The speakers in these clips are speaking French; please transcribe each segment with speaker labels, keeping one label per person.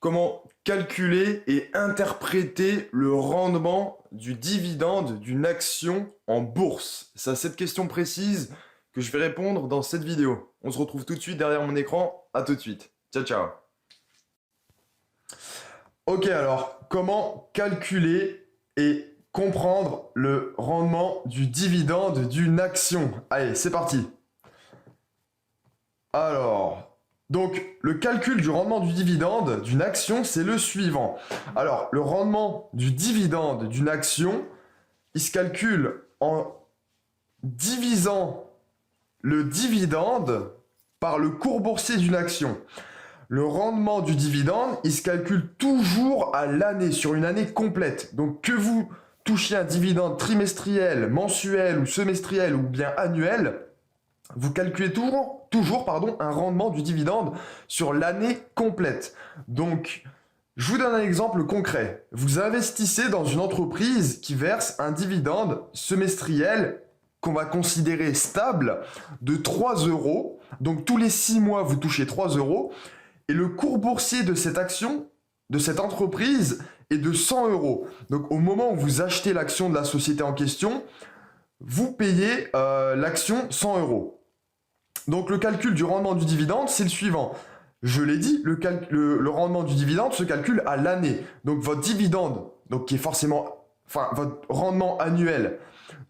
Speaker 1: Comment calculer et interpréter le rendement du dividende d'une action en bourse? C'est à cette question précise que je vais répondre dans cette vidéo. On se retrouve tout de suite derrière mon écran. À tout de suite. Ciao, ciao. Ok, alors, comment calculer et comprendre le rendement du dividende d'une action? Allez, c'est parti. Alors, donc le calcul du rendement du dividende d'une action, c'est le suivant. Alors, le rendement du dividende d'une action, il se calcule en divisant le dividende par le cours boursier d'une action. Le rendement du dividende, il se calcule toujours à l'année, sur une année complète. Donc que vous touchiez un dividende trimestriel, mensuel ou semestriel ou bien annuel, vous calculez toujours un rendement du dividende sur l'année complète. Donc, je vous donne un exemple concret. Vous investissez dans une entreprise qui verse un dividende semestriel qu'on va considérer stable de 3 euros. Donc, tous les 6 mois, vous touchez 3 euros. Et le cours boursier de cette action, de cette entreprise, est de 100 euros. Donc, au moment où vous achetez l'action de la société en question, vous payez l'action 100 euros. Donc le calcul du rendement du dividende, c'est le suivant. Je l'ai dit, le rendement du dividende se calcule à l'année. Donc votre dividende, donc qui est forcément, votre rendement annuel,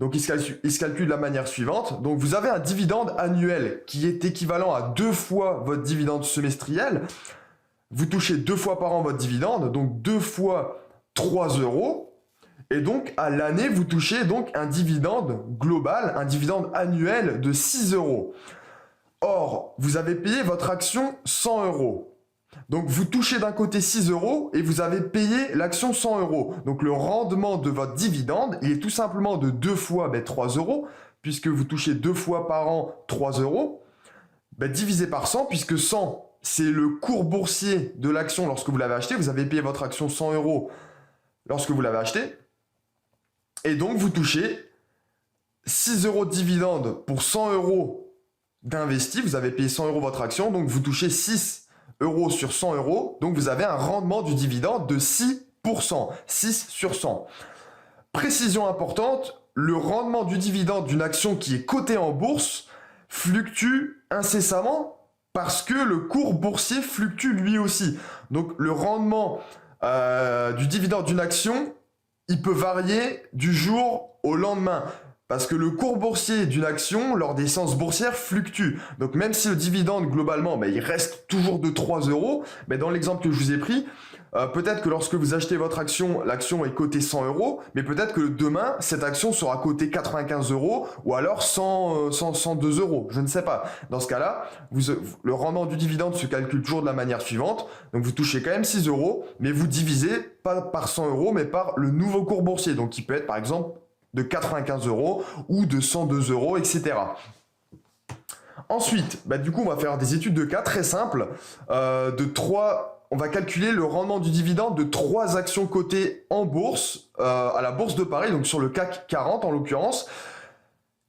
Speaker 1: donc il se calcule de la manière suivante. Donc vous avez un dividende annuel qui est équivalent à 2 fois votre dividende semestriel. Vous touchez 2 fois par an votre dividende, donc 2 fois 3 euros. Et donc, à l'année, vous touchez donc un dividende global, un dividende annuel de 6 euros. Or, vous avez payé votre action 100 euros. Donc, vous touchez d'un côté 6 euros et vous avez payé l'action 100 euros. Donc, le rendement de votre dividende, il est tout simplement de 2 fois 3 euros, puisque vous touchez 2 fois par an 3 euros, divisé par 100, puisque 100, c'est le cours boursier de l'action lorsque vous l'avez acheté. Vous avez payé votre action 100 euros lorsque vous l'avez acheté. Et donc, vous touchez 6 euros de dividende pour 100 euros d'investi. Vous avez payé 100 euros votre action, donc vous touchez 6 euros sur 100 euros. Donc, vous avez un rendement du dividende de 6%, 6 sur 100. Précision importante, le rendement du dividende d'une action qui est cotée en bourse fluctue incessamment parce que le cours boursier fluctue lui aussi. Donc, le rendement du dividende d'une action, il peut varier du jour au lendemain. Parce que le cours boursier d'une action, lors des séances boursières, fluctue. Donc même si le dividende, globalement, il reste toujours de 3 euros, dans l'exemple que je vous ai pris, peut-être que lorsque vous achetez votre action, l'action est cotée 100 euros, mais peut-être que demain, cette action sera cotée 95 euros ou alors 102 euros. Je ne sais pas. Dans ce cas-là, le rendement du dividende se calcule toujours de la manière suivante. Donc vous touchez quand même 6 euros, mais vous divisez pas par 100 euros, mais par le nouveau cours boursier. Donc qui peut être par exemple de 95 euros ou de 102 euros, etc. Ensuite, du coup, on va faire des études de cas très simples. On va calculer le rendement du dividende de 3 actions cotées en bourse, à la bourse de Paris, donc sur le CAC 40 en l'occurrence.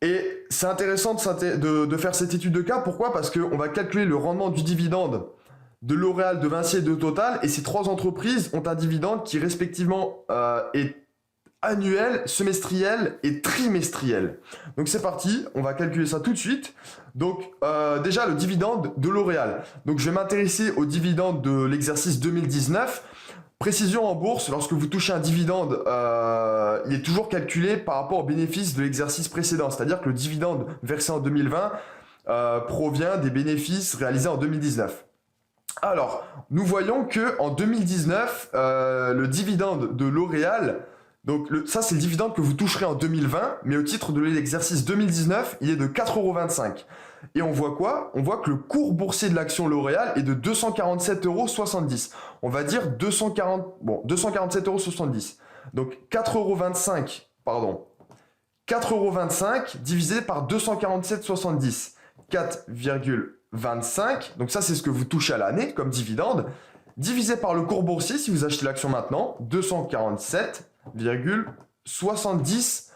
Speaker 1: Et c'est intéressant de faire cette étude de cas. Pourquoi? Parce qu'on va calculer le rendement du dividende de L'Oréal, de Vinci et de Total. Et ces 3 entreprises ont un dividende qui respectivement est annuel, semestriel et trimestriel. Donc c'est parti, on va calculer ça tout de suite. Donc déjà le dividende de L'Oréal. Donc je vais m'intéresser au dividende de l'exercice 2019. Précision en bourse, lorsque vous touchez un dividende, il est toujours calculé par rapport au bénéfice de l'exercice précédent. C'est-à-dire que le dividende versé en 2020 provient des bénéfices réalisés en 2019. Alors, nous voyons que en 2019, le dividende de L'Oréal, donc ça c'est le dividende que vous toucherez en 2020, mais au titre de l'exercice 2019, il est de 4,25 €. Et on voit quoi? On voit que le cours boursier de l'action L'Oréal est de 247,70 €. On va dire 247,70 €. Donc 4,25 € divisé par 247,70. 4,25. Donc ça c'est ce que vous touchez à l'année comme dividende. Divisé par le cours boursier, si vous achetez l'action maintenant, 247,70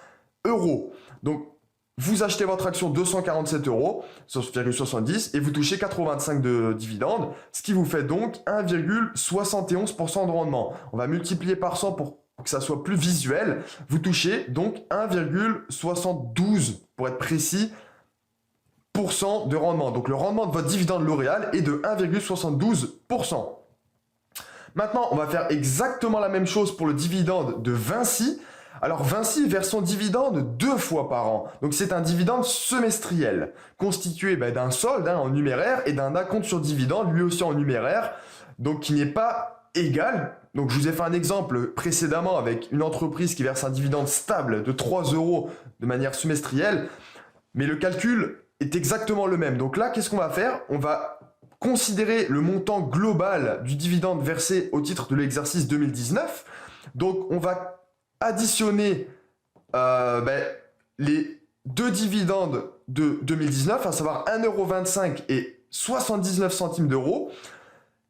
Speaker 1: €. Donc vous achetez votre action 247 euros, 70, et vous touchez 4,25 de dividendes, ce qui vous fait donc 1,71% de rendement. On va multiplier par 100 pour que ça soit plus visuel. Vous touchez donc 1,72, pour être précis, de rendement. Donc le rendement de votre dividende L'Oréal est de 1,72%. Maintenant, on va faire exactement la même chose pour le dividende de Vinci. Alors Vinci verse son dividende 2 fois par an. Donc c'est un dividende semestriel, constitué d'un solde en numéraire et d'un acompte sur dividende, lui aussi en numéraire, donc qui n'est pas égal. Donc je vous ai fait un exemple précédemment avec une entreprise qui verse un dividende stable de 3 euros de manière semestrielle, mais le calcul est exactement le même. Donc là, qu'est-ce qu'on va faire? On va considérer le montant global du dividende versé au titre de l'exercice 2019. Donc on va additionner les deux dividendes de 2019, à savoir 1,25 € et 79 centimes d'euros,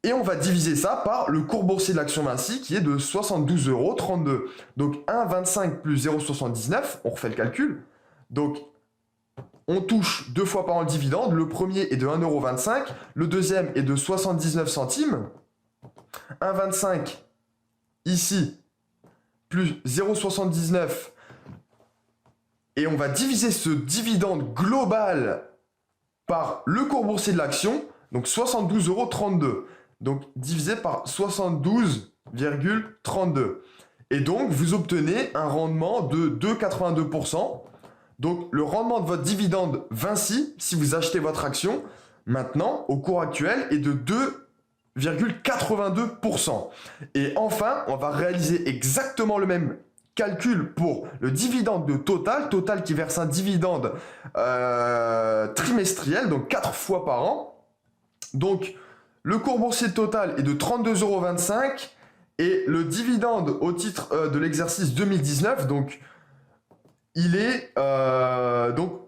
Speaker 1: et on va diviser ça par le cours boursier de l'action Vinci qui est de 72,32 €. Donc 1,25 plus 0,79, on refait le calcul. Donc on touche 2 fois par an le dividende, le premier est de 1,25 €, le deuxième est de 79 centimes. 1,25 ici, plus 0,79, et on va diviser ce dividende global par le cours boursier de l'action, donc 72,32 €. Donc divisé par 72,32. Et donc vous obtenez un rendement de 2,82%. Donc le rendement de votre dividende Vinci, si vous achetez votre action, maintenant, au cours actuel, est de 2,82%. Et enfin, on va réaliser exactement le même calcul pour le dividende de Total. Total qui verse un dividende trimestriel, donc 4 fois par an. Donc le cours boursier de Total est de 32,25 € et le dividende au titre de l'exercice 2019, donc il est donc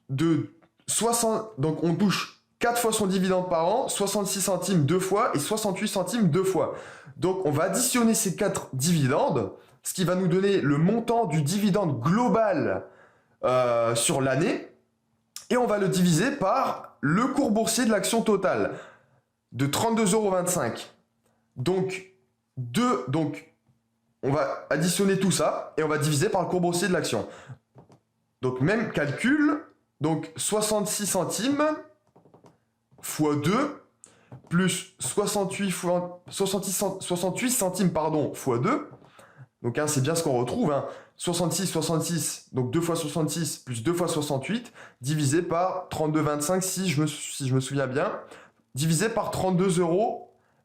Speaker 1: de 60. Donc on touche 4 fois son dividende par an, 66 centimes 2 fois et 68 centimes 2 fois. Donc on va additionner ces 4 dividendes, ce qui va nous donner le montant du dividende global sur l'année, et on va le diviser par le cours boursier de l'action Total de 32,25 €. Donc on va additionner tout ça et on va diviser par le cours boursier de l'action. Donc même calcul, donc 66 centimes fois 2 plus 68 centimes fois 2. Donc c'est bien ce qu'on retrouve. 66, donc 2 fois 66 plus 2 fois 68, divisé par 32,25 si je me souviens bien, divisé par 32,25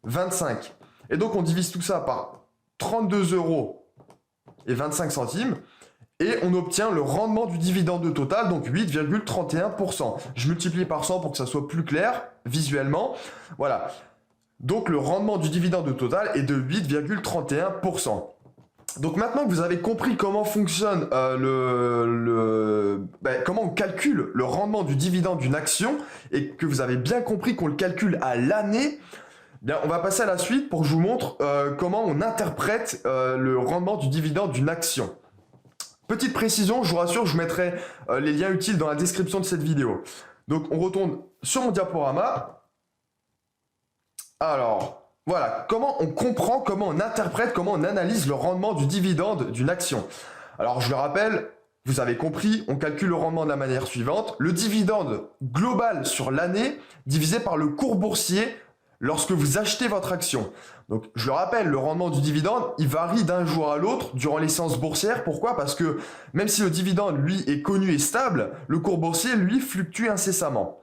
Speaker 1: €. Et donc on divise tout ça par 32,25 € et on obtient le rendement du dividende de Total, donc 8,31%. Je multiplie par 100 pour que ça soit plus clair visuellement. Voilà. Donc le rendement du dividende de Total est de 8,31%. Donc maintenant que vous avez compris comment fonctionne comment on calcule le rendement du dividende d'une action et que vous avez bien compris qu'on le calcule à l'année, bien, on va passer à la suite pour que je vous montre comment on interprète le rendement du dividende d'une action. Petite précision, je vous rassure, je vous mettrai les liens utiles dans la description de cette vidéo. Donc on retourne sur mon diaporama. Alors, voilà, comment on comprend, comment on interprète, comment on analyse le rendement du dividende d'une action. Alors je le rappelle, vous avez compris, on calcule le rendement de la manière suivante. Le dividende global sur l'année divisé par le cours boursier lorsque vous achetez votre action. Donc je le rappelle, le rendement du dividende, il varie d'un jour à l'autre durant les séances boursières. Pourquoi? Parce que même si le dividende, lui, est connu et stable, le cours boursier, lui, fluctue incessamment.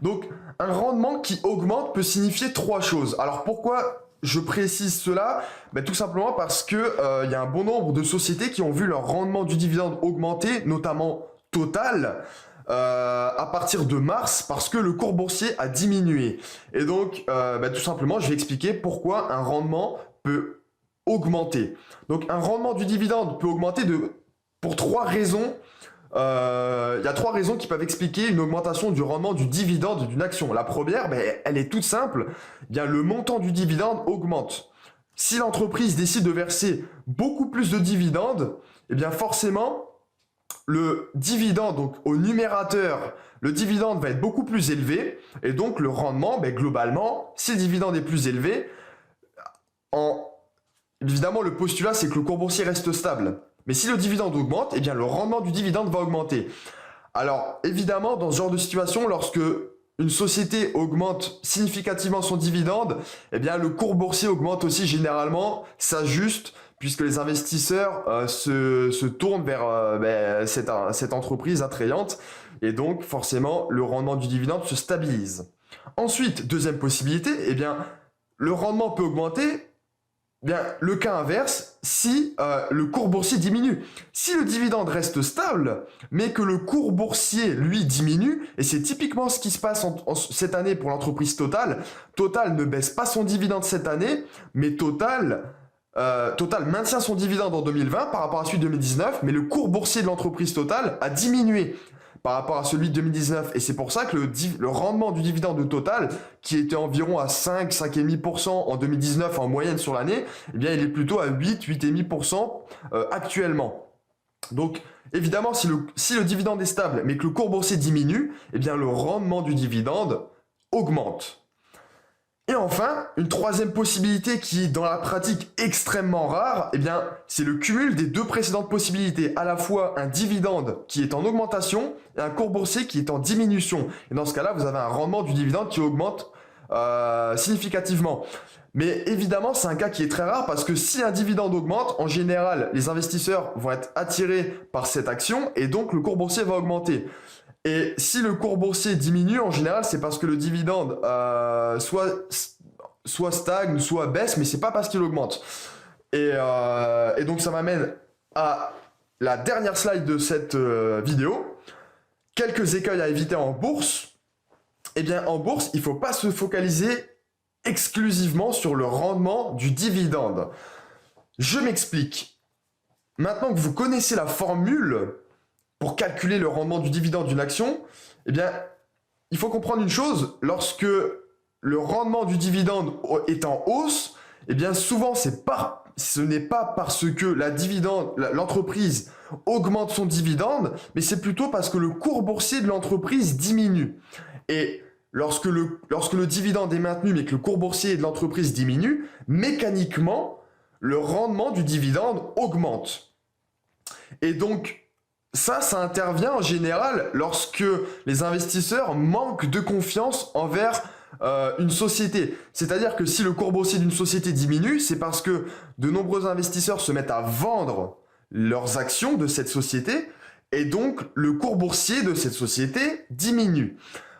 Speaker 1: Donc un rendement qui augmente peut signifier 3 choses. Alors pourquoi je précise cela? Tout simplement parce que y a un bon nombre de sociétés qui ont vu leur rendement du dividende augmenter, notamment Total, à partir de mars, parce que le cours boursier a diminué. Et donc tout simplement, je vais expliquer pourquoi un rendement peut augmenter. Donc un rendement du dividende peut augmenter pour 3 raisons. Il y a 3 raisons qui peuvent expliquer une augmentation du rendement du dividende d'une action. La première, elle est toute simple. Bien, le montant du dividende augmente. Si l'entreprise décide de verser beaucoup plus de dividendes, eh bien forcément, le dividende, donc au numérateur, le dividende va être beaucoup plus élevé, et donc le rendement, globalement, si le dividende est plus élevé, évidemment le postulat c'est que le cours boursier reste stable. Mais si le dividende augmente, eh bien le rendement du dividende va augmenter. Alors évidemment, dans ce genre de situation, lorsque une société augmente significativement son dividende, eh bien le cours boursier augmente aussi généralement, s'ajuste, puisque les investisseurs se tournent vers cette entreprise attrayante, et donc forcément le rendement du dividende se stabilise. Ensuite, deuxième possibilité, eh bien le rendement peut augmenter. Bien, le cas inverse, si le cours boursier diminue. Si le dividende reste stable, mais que le cours boursier, lui, diminue, et c'est typiquement ce qui se passe cette année pour l'entreprise Total. Total ne baisse pas son dividende cette année, mais Total maintient son dividende en 2020 par rapport à celui de 2019, mais le cours boursier de l'entreprise Total a diminué par rapport à celui de 2019. Et c'est pour ça que le rendement du dividende de Total, qui était environ à 5,5% en 2019 en moyenne sur l'année, eh bien, il est plutôt à 8,5% actuellement. Donc, évidemment, si le dividende est stable, mais que le cours boursier diminue, eh bien, le rendement du dividende augmente. Et enfin, une troisième possibilité qui est dans la pratique extrêmement rare, eh bien, c'est le cumul des deux précédentes possibilités, à la fois un dividende qui est en augmentation et un cours boursier qui est en diminution. Et dans ce cas-là, vous avez un rendement du dividende qui augmente significativement. Mais évidemment, c'est un cas qui est très rare parce que si un dividende augmente, en général, les investisseurs vont être attirés par cette action et donc le cours boursier va augmenter. Et si le cours boursier diminue, en général, c'est parce que le dividende soit stagne, soit baisse, mais c'est pas parce qu'il augmente. Et donc ça m'amène à la dernière slide de cette vidéo. Quelques écueils à éviter en bourse. Eh bien, en bourse, il ne faut pas se focaliser exclusivement sur le rendement du dividende. Je m'explique. Maintenant que vous connaissez la formule pour calculer le rendement du dividende d'une action, eh bien, il faut comprendre une chose, lorsque le rendement du dividende est en hausse, eh bien souvent ce n'est pas parce que l'entreprise augmente son dividende, mais c'est plutôt parce que le cours boursier de l'entreprise diminue. Et lorsque le dividende est maintenu, mais que le cours boursier de l'entreprise diminue, mécaniquement, le rendement du dividende augmente. Et donc, ça intervient en général lorsque les investisseurs manquent de confiance envers une société. C'est-à-dire que si le cours boursier d'une société diminue, c'est parce que de nombreux investisseurs se mettent à vendre leurs actions de cette société et donc le cours boursier de cette société diminue.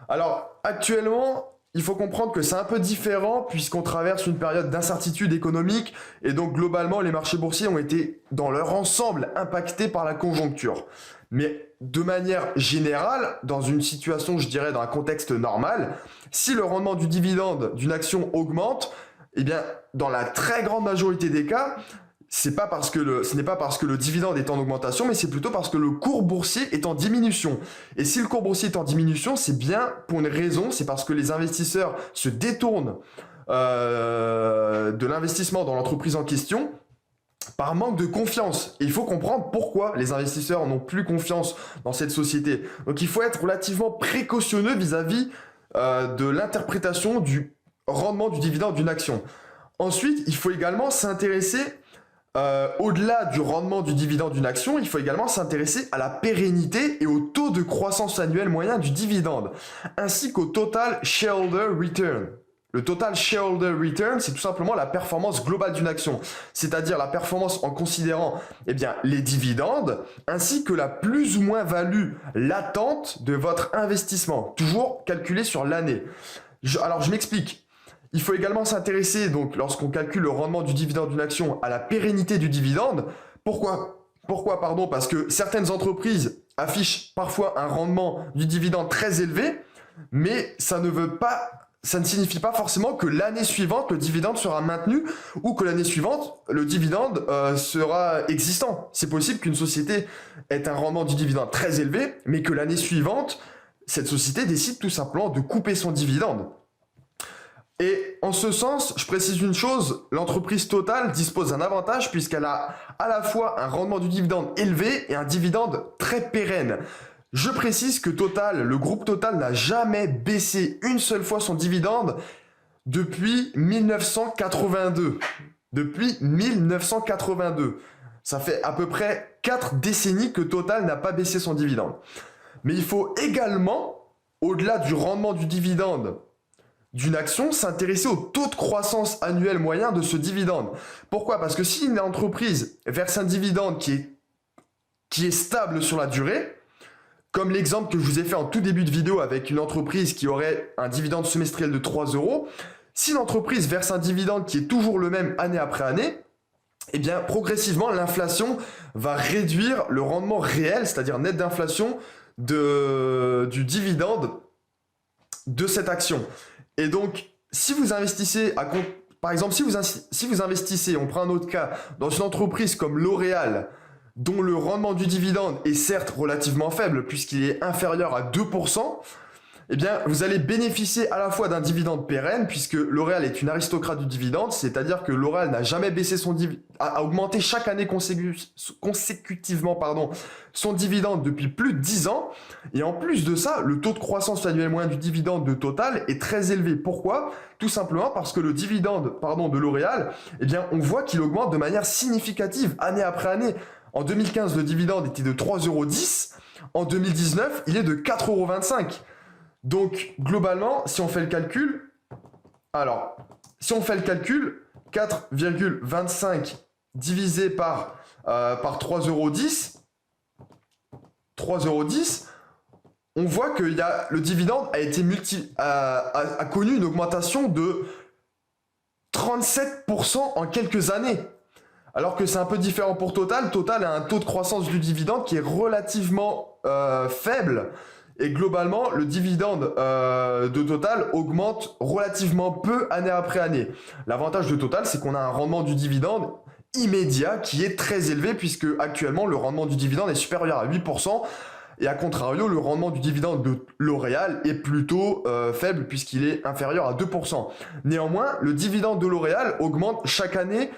Speaker 1: Alors actuellement, il faut comprendre que c'est un peu différent puisqu'on traverse une période d'incertitude économique et donc globalement les marchés boursiers ont été dans leur ensemble impactés par la conjoncture. Mais de manière générale, dans une situation, je dirais, dans un contexte normal, si le rendement du dividende d'une action augmente, eh bien, dans la très grande majorité des cas, ce n'est pas parce que le dividende est en augmentation, mais c'est plutôt parce que le cours boursier est en diminution. Et si le cours boursier est en diminution, c'est bien pour une raison, c'est parce que les investisseurs se détournent de l'investissement dans l'entreprise en question par manque de confiance. Et il faut comprendre pourquoi les investisseurs n'ont plus confiance dans cette société. Donc il faut être relativement précautionneux vis-à-vis de l'interprétation du rendement du dividende d'une action. Ensuite, il faut également s'intéresser au-delà du rendement du dividende d'une action, il faut également s'intéresser à la pérennité et au taux de croissance annuel moyen du dividende, ainsi qu'au total shareholder return. Le total shareholder return, c'est tout simplement la performance globale d'une action, c'est-à-dire la performance en considérant les dividendes, ainsi que la plus ou moins value latente de votre investissement, toujours calculé sur l'année. Alors je m'explique. Il faut également s'intéresser, donc, lorsqu'on calcule le rendement du dividende d'une action, à la pérennité du dividende. Pourquoi, parce que certaines entreprises affichent parfois un rendement du dividende très élevé, mais ça ne signifie pas forcément que l'année suivante, le dividende sera maintenu ou que l'année suivante, le dividende sera existant. C'est possible qu'une société ait un rendement du dividende très élevé, mais que l'année suivante, cette société décide tout simplement de couper son dividende. Et en ce sens, je précise une chose, l'entreprise Total dispose d'un avantage puisqu'elle a à la fois un rendement du dividende élevé et un dividende très pérenne. Je précise que Total, le groupe Total n'a jamais baissé une seule fois son dividende depuis 1982. Depuis 1982. Ça fait à peu près 4 décennies que Total n'a pas baissé son dividende. Mais il faut également, au-delà du rendement du dividende d'une action, s'intéresser au taux de croissance annuel moyen de ce dividende. Pourquoi? Parce que si une entreprise verse un dividende qui est stable sur la durée, comme l'exemple que je vous ai fait en tout début de vidéo avec une entreprise qui aurait un dividende semestriel de 3 euros, si l'entreprise verse un dividende qui est toujours le même année après année, eh bien progressivement l'inflation va réduire le rendement réel, c'est-à-dire net d'inflation du dividende de cette action. Et donc, si vous investissez, par exemple, si vous investissez, on prend un autre cas, dans une entreprise comme L'Oréal, dont le rendement du dividende est certes relativement faible, puisqu'il est inférieur à 2%, eh bien, vous allez bénéficier à la fois d'un dividende pérenne, puisque L'Oréal est une aristocrate du dividende, c'est-à-dire que L'Oréal n'a jamais baissé a augmenté chaque année consécutivement son dividende depuis plus de 10 ans. Et en plus de ça, le taux de croissance annuel moyen du dividende de Total est très élevé. Pourquoi? Tout simplement parce que le dividende de L'Oréal, eh bien, on voit qu'il augmente de manière significative année après année. En 2015, le dividende était de 3,10 €. En 2019, il est de 4,25 €. Donc, globalement, si on fait le calcul, 4,25 divisé par 3,10 €, on voit que le dividende a connu une augmentation de 37% en quelques années. Alors que c'est un peu différent pour Total. Total a un taux de croissance du dividende qui est relativement faible. Et globalement, le dividende de Total augmente relativement peu année après année. L'avantage de Total, c'est qu'on a un rendement du dividende immédiat qui est très élevé puisque actuellement, le rendement du dividende est supérieur à 8%. Et à contrario, le rendement du dividende de L'Oréal est plutôt faible puisqu'il est inférieur à 2%. Néanmoins, le dividende de L'Oréal augmente chaque année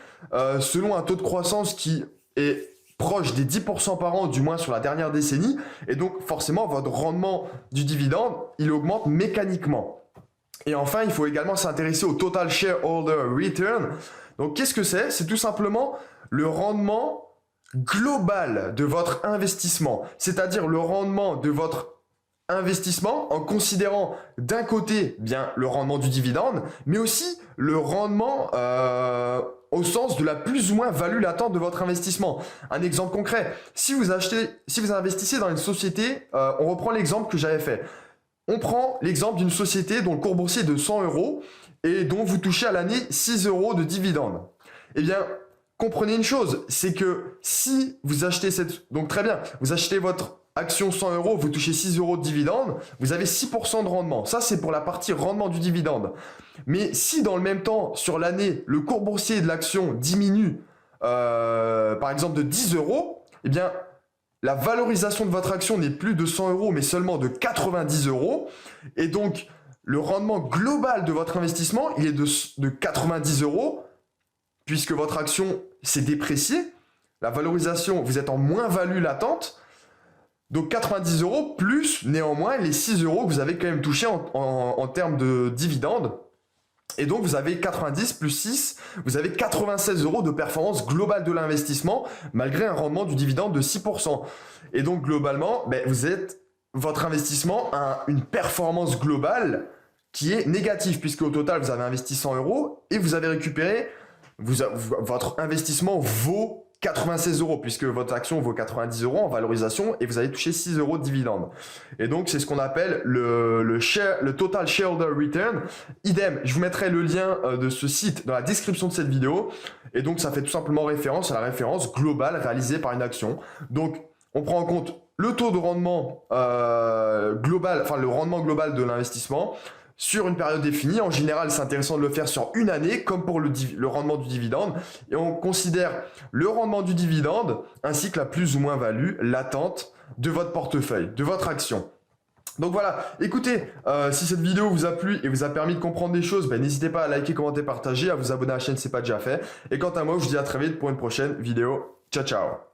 Speaker 1: selon un taux de croissance qui est proche des 10% par an, du moins sur la dernière décennie. Et donc, forcément, votre rendement du dividende, il augmente mécaniquement. Et enfin, il faut également s'intéresser au Total Shareholder Return. Donc, qu'est-ce que c'est? C'est tout simplement le rendement global de votre investissement. C'est-à-dire le rendement de votre investissement en considérant d'un côté bien le rendement du dividende, mais aussi le rendement au sens de la plus ou moins value latente de votre investissement. Un exemple concret, si vous investissez dans une société, on reprend l'exemple que j'avais fait. On prend l'exemple d'une société dont le cours boursier est de 100 € et dont vous touchez à l'année 6 € de dividende. Eh bien, comprenez une chose, c'est que si vous achetez donc très bien, vous achetez votre action 100 €, vous touchez 6 € de dividende, vous avez 6% de rendement. Ça, c'est pour la partie rendement du dividende. Mais si dans le même temps, sur l'année, le cours boursier de l'action diminue, par exemple de 10 €, eh bien, la valorisation de votre action n'est plus de 100 € mais seulement de 90 €. Et donc, le rendement global de votre investissement, il est de 90 € puisque votre action s'est dépréciée. La valorisation, vous êtes en moins-value latente. Donc 90 € plus néanmoins les 6 € que vous avez quand même touché en termes de dividendes. Et donc vous avez 90 plus 6, vous avez 96 € de performance globale de l'investissement malgré un rendement du dividende de 6%. Et donc globalement, votre investissement a une performance globale qui est négative puisque au total vous avez investi 100 € et vous avez récupéré, votre investissement vaut 96 € puisque votre action vaut 90 € en valorisation et vous avez touché 6 € de dividende. Et donc, c'est ce qu'on appelle le Total Shareholder Return. Idem, je vous mettrai le lien de ce site dans la description de cette vidéo. Et donc, ça fait tout simplement référence à la référence globale réalisée par une action. Donc, on prend en compte le taux de rendement global, enfin le rendement global de l'investissement sur une période définie. En général, c'est intéressant de le faire sur une année, comme pour le rendement du dividende. Et on considère le rendement du dividende ainsi que la plus ou moins value latente de votre portefeuille, de votre action. Donc voilà, écoutez, si cette vidéo vous a plu et vous a permis de comprendre des choses, ben, n'hésitez pas à liker, commenter, partager, à vous abonner à la chaîne si ce n'est pas déjà fait. Et quant à moi, je vous dis à très vite pour une prochaine vidéo. Ciao, ciao!